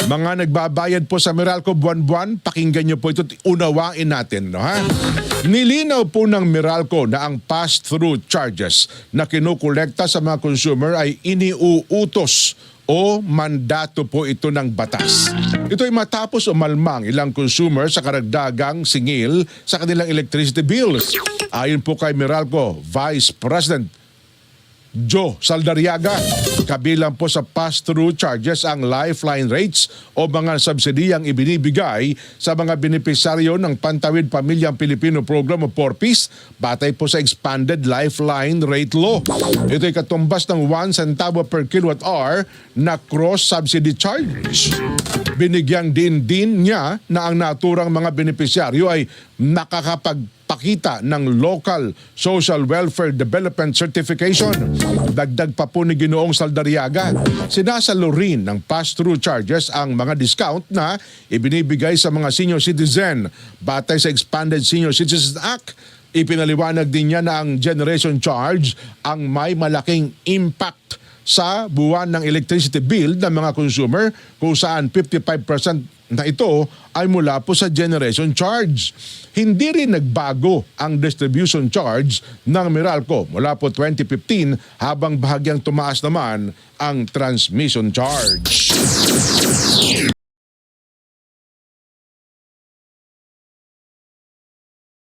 Mga nagbabayad po sa Meralco buwan-buwan, pakinggan niyo po ito, unawain natin. No, ha? Nilinaw po ng Meralco na ang pass-through charges na kinukolekta sa mga consumer ay iniuutos o mandato po ito ng batas. Ito ay matapos umalmang ilang consumer sa karagdagang singil sa kanilang electricity bills. Ayon po kay Meralco Vice President Joe Saldariaga, kabilang po sa pass-through charges ang lifeline rates o mga subsidiyang ibinibigay sa mga benepisaryo ng Pantawid Pamilyang Pilipino Program o PORPIS batay po sa Expanded Lifeline Rate Law. Ito ay katumbas ng 1 centavo per kilowatt-hour na cross-subsidy charge. Binigyang din niya na ang naturang mga benepisyaryo ay nakakapagpakita ng Local Social Welfare Development Certification. Dagdag pa po ni Ginoong Saldariaga, sinasalo rin ng pass-through charges ang mga discount na ibinibigay sa mga senior citizen batay sa Expanded Senior Citizens Act. Ipinaliwanag din niya na ang generation charge ang may malaking impact sa buwan ng electricity bill ng mga consumer kung saan 55% na ito ay mula po sa generation charge. Hindi rin nagbago ang distribution charge ng Meralco mula po 2015 habang bahagyang tumaas naman ang transmission charge.